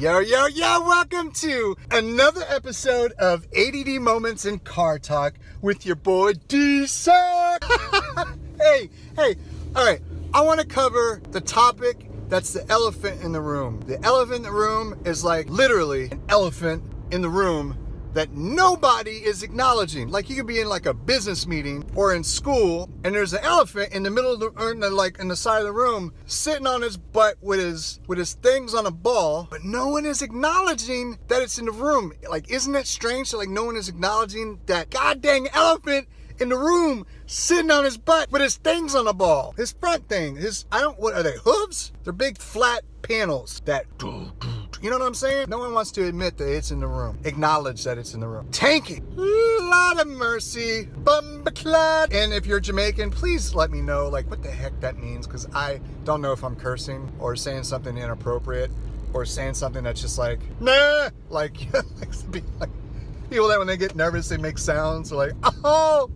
Yo, welcome to another episode of ADD Moments in Car Talk with your boy D-Sack. Hey, all right, I want to cover the topic that's the elephant in the room. The elephant in the room is like literally an elephant in the room that nobody is acknowledging. Like you could be in like a business meeting or in school and there's an elephant in the middle of the, or in the side of the room sitting on his butt with his things on a ball, but no one is acknowledging that it's in the room. Like, isn't that strange? Like no one is acknowledging that goddamn elephant in the room sitting on his butt with his things on the ball. His front thing, what are they, hooves? They're big flat panels that, you know what I'm saying? No one wants to admit that it's in the room. Acknowledge that it's in the room. Tanking. Lord of mercy. Bumbaclad. And if you're Jamaican, please let me know like what the heck that means, because I don't know if I'm cursing or saying something inappropriate or saying something that's just like, nah. Like people that when they get nervous, they make sounds like, oh.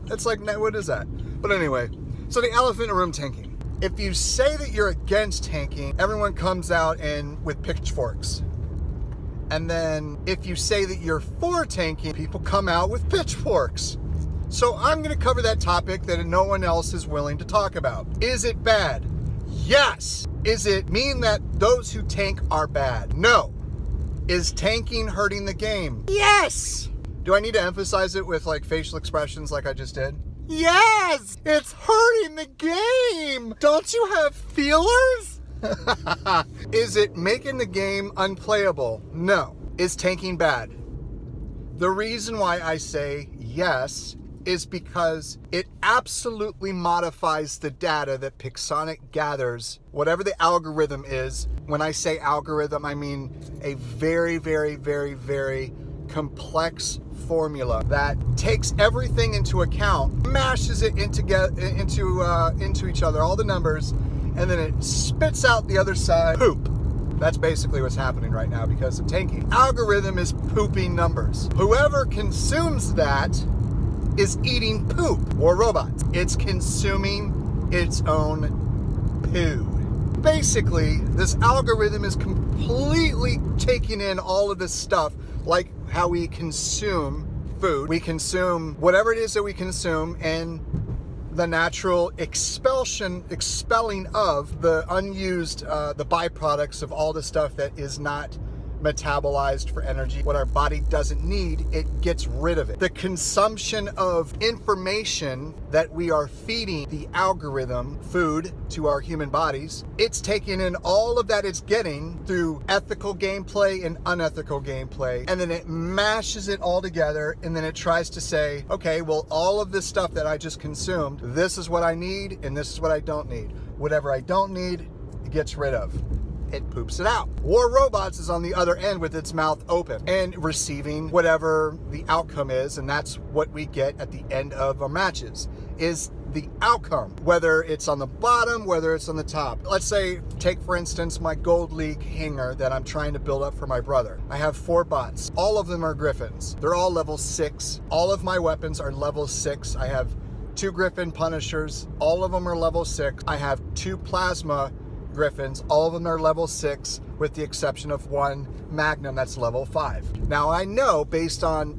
It's like, what is that? But anyway, so the elephant in the room, tanking. If you say that you're against tanking, everyone comes out with pitchforks. And then if you say that you're for tanking, people come out with pitchforks. So I'm going to cover that topic that no one else is willing to talk about. Is it bad? Yes. Is it mean that those who tank are bad? No. Is tanking hurting the game? Yes. Do I need to emphasize it with like facial expressions like I just did? Yes! It's hurting the game! Don't you have feelers? Is it making the game unplayable? No. Is tanking bad? The reason why I say yes is because it absolutely modifies the data that Pixonic gathers, whatever the algorithm is. When I say algorithm, I mean a very, very, very, very complex formula that takes everything into account, mashes it into each other, all the numbers, and then it spits out the other side poop. That's basically what's happening right now because of tanking. Algorithm is pooping numbers. Whoever consumes that is eating poop, or robots. It's consuming its own poo. Basically, this algorithm is completely taking in all of this stuff, like how we consume food. We consume whatever it is that we consume, and the natural expelling of the unused, the byproducts of all the stuff that is not metabolized for energy. What our body doesn't need, it gets rid of it. The consumption of information that we are feeding the algorithm, food, to our human bodies, it's taking in all of that it's getting through ethical gameplay and unethical gameplay, and then it mashes it all together, and then it tries to say, okay, well, all of this stuff that I just consumed, this is what I need, and this is what I don't need. Whatever I don't need, it gets rid of. It poops it out. War Robots is on the other end with its mouth open and receiving whatever the outcome is, and that's what we get at the end of our matches, is the outcome, whether it's on the bottom, whether it's on the top. Let's say, take for instance my Gold League hanger that I'm trying to build up for my brother. I have 4 bots. All of them are Griffins. They're all level 6. All of my weapons are level 6. I have 2 Griffin Punishers. All of them are level 6. I have 2 Plasma Griffins. All of them are level 6 with the exception of 1 Magnum that's level 5. Now I know based on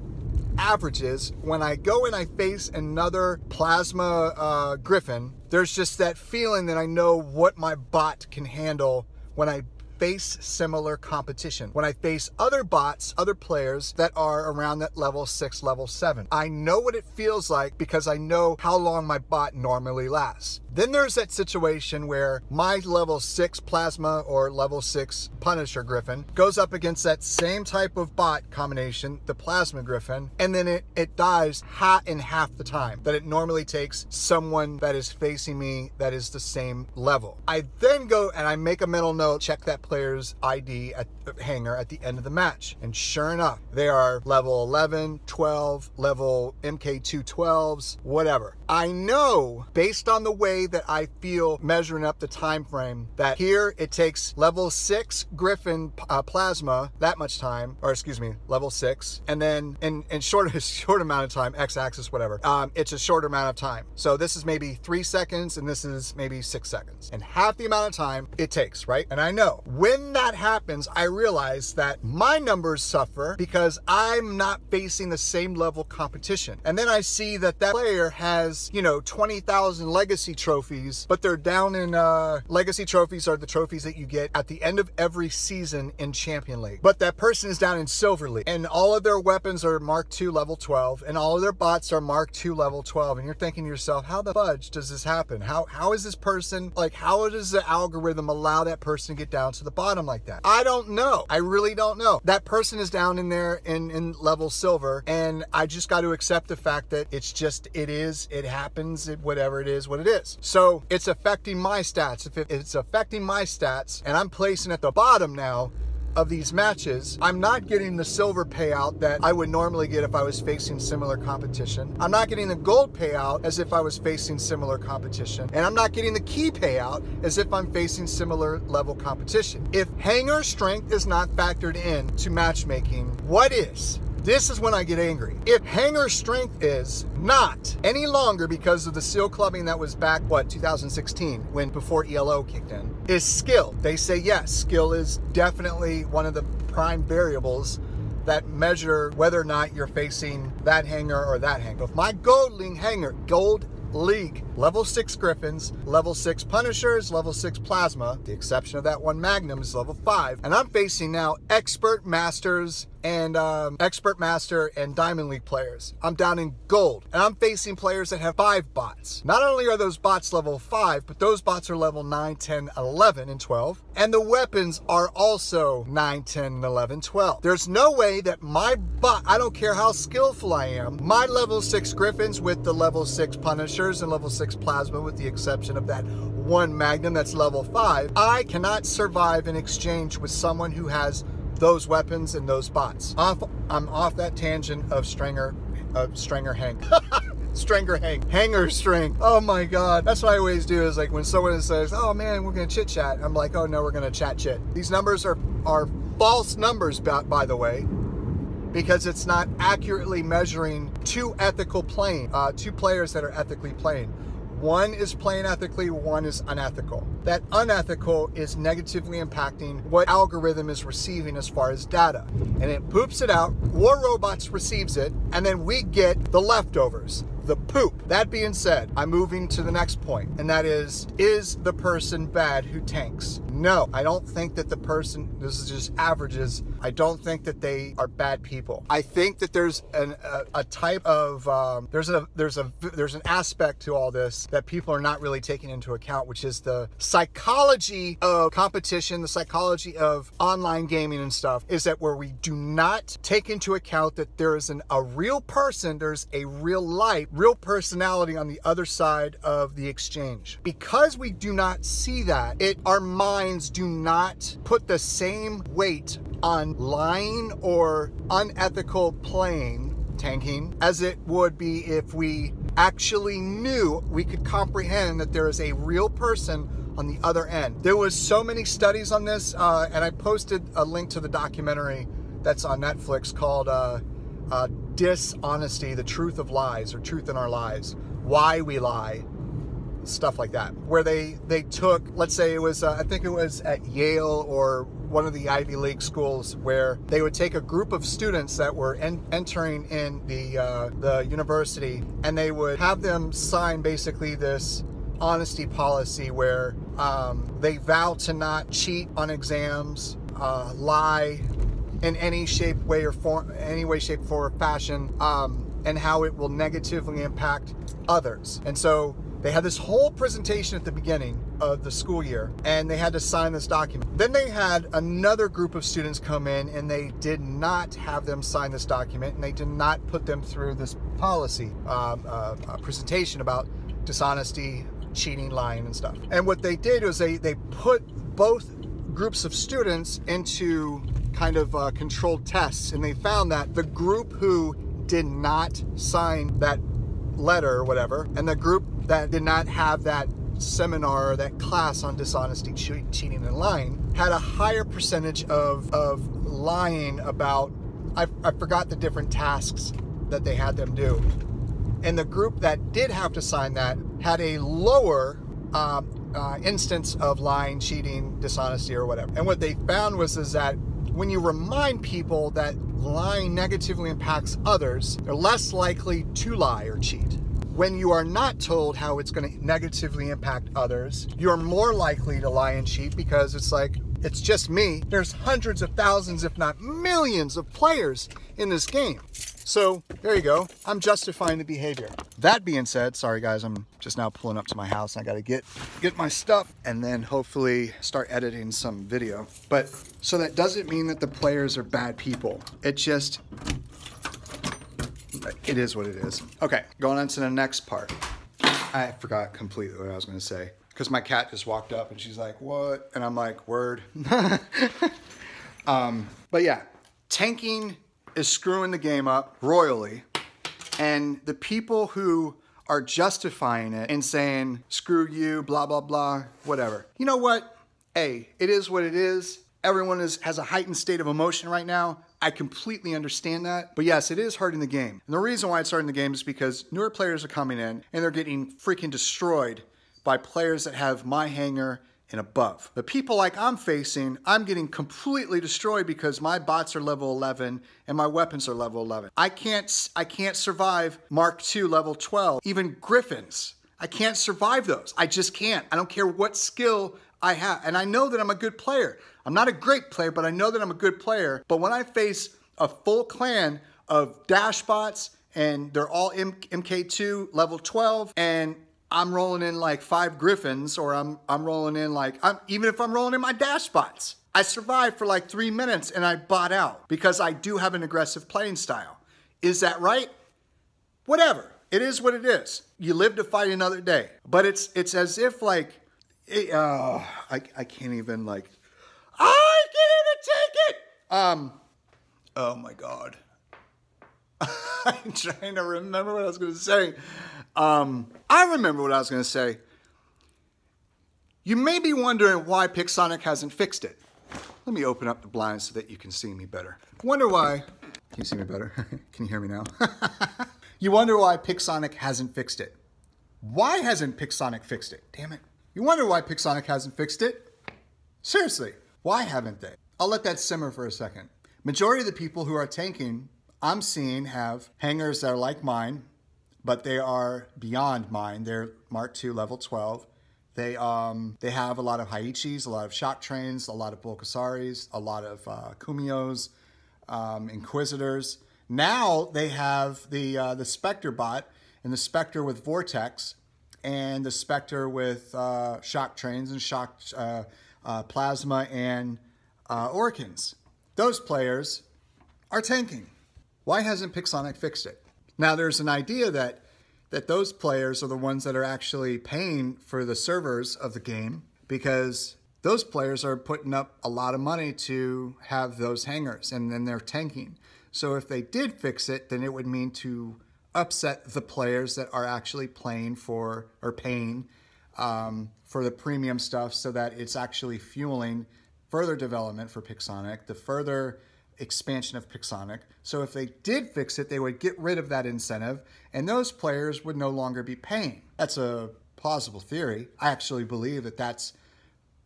averages, when I go and I face another Plasma Griffin, there's just that feeling that I know what my bot can handle when I face similar competition. When I face other bots, other players that are around that level 6, level 7. I know what it feels like because I know how long my bot normally lasts. Then there's that situation where my level 6 Plasma or level 6 Punisher Griffin goes up against that same type of bot combination, the Plasma Griffin, and then it dies in half the time that it normally takes someone that is facing me that is the same level. I then go and I make a mental note, check that player's ID at hanger at the end of the match. And sure enough, they are level 11, 12, level MK212s, whatever. I know based on the way way that I feel measuring up the time frame, that here it takes level 6 Griffin plasma that much time, or excuse me, level 6, and then in short amount of time, x-axis, whatever, it's a shorter amount of time. So this is maybe 3 seconds and this is maybe 6 seconds, and half the amount of time it takes, right? And I know when that happens, I realize that my numbers suffer because I'm not facing the same level competition. And then I see that player has, you know, 20,000 legacy trophies, but they're down in legacy trophies are the trophies that you get at the end of every season in Champion League. But that person is down in Silver League, and all of their weapons are Mark II level 12, and all of their bots are Mark II level 12. And you're thinking to yourself, how the fudge does this happen? How is this person, like, how does the algorithm allow that person to get down to the bottom like that? I don't know. I really don't know. That person is down in there in level silver, and I just got to accept the fact that it's just, it happens, whatever it is, what it is. So it's affecting my stats. If it's affecting my stats and I'm placing at the bottom now of these matches, I'm not getting the silver payout that I would normally get if I was facing similar competition. I'm not getting the gold payout as if I was facing similar competition. And I'm not getting the key payout as if I'm facing similar level competition. If hanger strength is not factored in to matchmaking, what is? This is when I get angry. If hanger strength is not any longer, because of the seal clubbing that was back, 2016, before ELO kicked in, is skill. They say yes, skill is definitely one of the prime variables that measure whether or not you're facing that hanger or that hanger. If my gold league, level 6 Griffins, level 6 Punishers, level 6 Plasma, the exception of that one Magnum is level 5, and I'm facing now Expert Masters and Master and Diamond League players. I'm down in gold, and I'm facing players that have 5 bots. Not only are those bots level 5, but those bots are level 9, 10, 11, and 12, and the weapons are also 9, 10, 11, 12. There's no way that my bot, I don't care how skillful I am, my level 6 Griffins with the level 6 Punishers and level 6 Plasma, with the exception of that one Magnum that's level 5, I cannot survive an exchange with someone who has those weapons and those bots. I'm off that tangent of Stranger Hank. Stranger Hank. Hanger string. Oh my God. That's what I always do, is like when someone says, oh man, we're gonna chit chat, I'm like, oh no, we're gonna chat shit. These numbers are false numbers, by the way, because it's not accurately measuring two players that are ethically playing. One is playing ethically, one is unethical. That unethical is negatively impacting what algorithm is receiving as far as data. And it poops it out, War Robots receives it, and then we get the leftovers, the poop. That being said, I'm moving to the next point, and that is the person bad who tanks? No, I don't think that the person, this is just averages, I don't think that they are bad people. I think that there's a type of, there's an aspect to all this that people are not really taking into account, which is the psychology of competition, the psychology of online gaming and stuff, is that where we do not take into account that there is a real person, there's a real life, real personality on the other side of the exchange. Because we do not see that, our minds do not put the same weight on lying or unethical tanking, as it would be if we actually knew, we could comprehend that there is a real person on the other end. There was so many studies on this, and I posted a link to the documentary that's on Netflix called Dishonesty, the Truth of Lies, or Truth in Our Lies, Why We Lie, stuff like that, where they took, let's say it was, I think it was at Yale or one of the Ivy League schools, where they would take a group of students that were entering in the university, and they would have them sign basically this honesty policy where they vow to not cheat on exams, lie in any shape, way, or form, fashion, and how it will negatively impact others. And so they had this whole presentation at the beginning of the school year, and they had to sign this document. Then they had another group of students come in, and they did not have them sign this document, and they did not put them through this policy presentation about dishonesty, cheating, lying, and stuff. And what they did was they put both groups of students into kind of controlled tests, and they found that the group who did not sign that letter or whatever, and the group that did not have that seminar, that class on dishonesty, cheating, and lying, had a higher percentage of lying about, I forgot the different tasks that they had them do. And the group that did have to sign that had a lower instance of lying, cheating, dishonesty, or whatever. And what they found was that when you remind people that lying negatively impacts others, they're less likely to lie or cheat. When you are not told how it's going to negatively impact others, you're more likely to lie and cheat because it's like, it's just me. There's hundreds of thousands, if not millions of players in this game. So there you go. I'm justifying the behavior. That being said, sorry guys, I'm just now pulling up to my house. I got to get my stuff and then hopefully start editing some video. But so that doesn't mean that the players are bad people. It just, it is what it is. Okay, going on to the next part. I forgot completely what I was going to say because my cat just walked up and she's like, what? And I'm like, word. But yeah, tanking is screwing the game up royally, and the people who are justifying it and saying, screw you, blah, blah, blah, whatever. You know what? Hey, it is what it is. Everyone has a heightened state of emotion right now. I completely understand that. But yes, it is hurting the game. And the reason why it's hurting the game is because newer players are coming in and they're getting freaking destroyed by players that have my hanger and above. The people like I'm facing, I'm getting completely destroyed because my bots are level 11 and my weapons are level 11. I can't survive Mark II level 12, even Griffins. I can't survive those. I just can't. I don't care what skill I have. And I know that I'm a good player. I'm not a great player, but I know that I'm a good player. But when I face a full clan of dash bots and they're all MK2 level 12 and I'm rolling in like 5 Griffins, or I'm rolling in like, even if I'm rolling in my dash bots, I survived for like 3 minutes and I bot out because I do have an aggressive playing style. Is that right? Whatever. It is what it is. You live to fight another day. But it's as if like, I can't even like, I can't even take it. Oh my God. I'm trying to remember what I was going to say. I remember what I was going to say. You may be wondering why Pixonic hasn't fixed it. Let me open up the blinds so that you can see me better. Wonder why. Can you see me better? Can you hear me now? You wonder why Pixonic hasn't fixed it. Why hasn't Pixonic fixed it? Damn it. You wonder why Pixonic hasn't fixed it? Seriously, why haven't they? I'll let that simmer for a second. Majority of the people who are tanking, I'm seeing, have hangers that are like mine, but they are beyond mine. They're Mark II level 12. They have a lot of Haichis, a lot of shock trains, a lot of Bulkasaris, a lot of Kumios, Inquisitors. Now they have the Spectre bot and the Spectre with Vortex and the Spectre with shock trains and shock plasma and Oricans. Those players are tanking. Why hasn't Pixonic fixed it? Now, there's an idea that those players are the ones that are actually paying for the servers of the game because those players are putting up a lot of money to have those hangers, and then they're tanking. So if they did fix it, then it would mean to upset the players that are actually playing for or paying for the premium stuff so that it's actually fueling further development for Pixonic, the further expansion of Pixonic. So if they did fix it, they would get rid of that incentive and those players would no longer be paying. That's a plausible theory. I actually believe that that's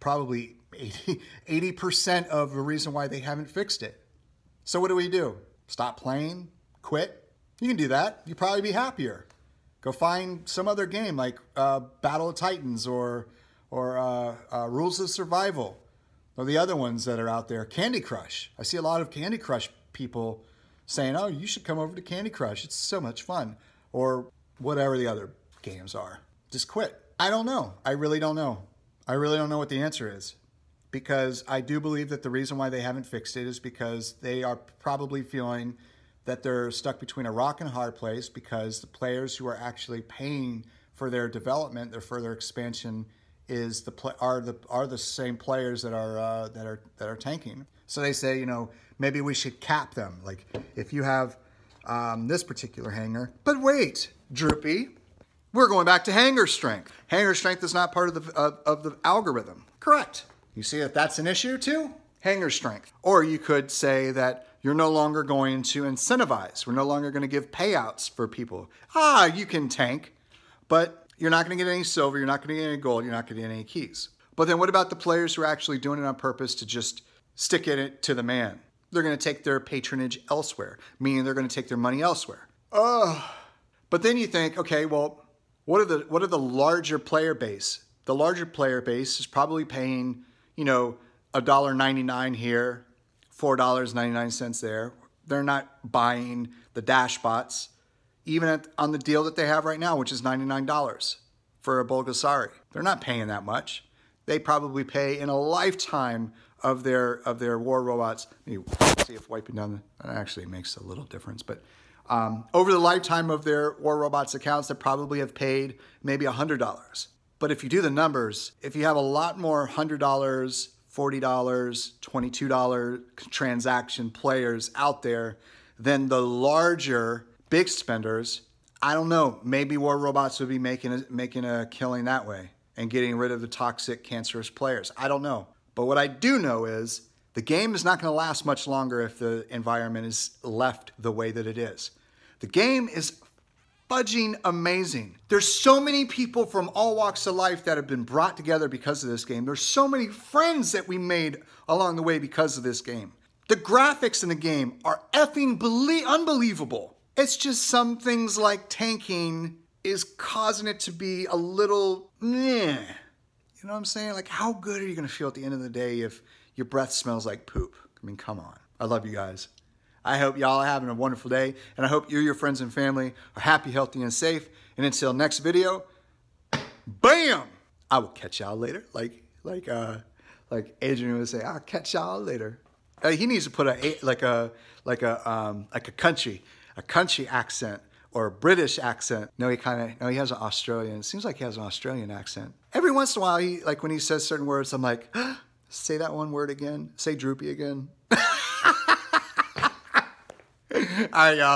probably 80% of the reason why they haven't fixed it. So what do? Stop playing? Quit? You can do that. You'd probably be happier. Go find some other game like Battle of Titans or Rules of Survival. Or the other ones that are out there, Candy Crush. I see a lot of Candy Crush people saying, oh, you should come over to Candy Crush. It's so much fun. Or whatever the other games are. Just quit. I don't know. I really don't know. I really don't know what the answer is. Because I do believe that the reason why they haven't fixed it is because they are probably feeling that they're stuck between a rock and a hard place because the players who are actually paying for their development, their further expansion, are the same players that are tanking. So they say, you know, maybe we should cap them. Like if you have this particular hanger. But wait, Droopy, We're going back to hanger strength. Hanger strength is not part of the algorithm. Correct. You see that that's an issue too? Hanger strength. Or you could say that you're no longer going to incentivize. We're no longer going to give payouts for people. You can tank, but you're not going to get any silver. You're not going to get any gold. You're not going to get any keys. But then what about the players who are actually doing it on purpose to just stick it to the man? They're going to take their patronage elsewhere, meaning they're going to take their money elsewhere. But then you think, okay, well, what are the larger player base? The larger player base is probably paying, $1.99 here, $4.99 there. They're not buying the dash bots, even on the deal that they have right now, which is $99 for a Bulgasari. They're not paying that much. They probably pay in a lifetime of their war robots. Let me see if wiping down that actually makes a little difference, but over the lifetime of their war robots accounts, they probably have paid maybe $100. But if you do the numbers, if you have a lot more $100, $40, $22 transaction players out there than the larger big spenders, I don't know, maybe war robots would be making a killing that way and getting rid of the toxic, cancerous players. I don't know. But what I do know is the game is not going to last much longer if the environment is left the way that it is. The game is fudging amazing. There's so many people from all walks of life that have been brought together because of this game. There's so many friends that we made along the way because of this game. The graphics in the game are effing unbelievable. It's just some things like tanking is causing it to be a little meh. You know what I'm saying? Like, how good are you going to feel at the end of the day if your breath smells like poop? I mean, come on. I love you guys. I hope y'all are having a wonderful day, and I hope you, your friends, and family are happy, healthy, and safe. And until next video, bam! I will catch y'all later. Like Adrian would say, I'll catch y'all later. He needs to put a country accent or a British accent. No, he has an Australian. It seems like he has an Australian accent. Every once in a while, when he says certain words, I'm like, say that one word again. Say droopy again. All right, y'all.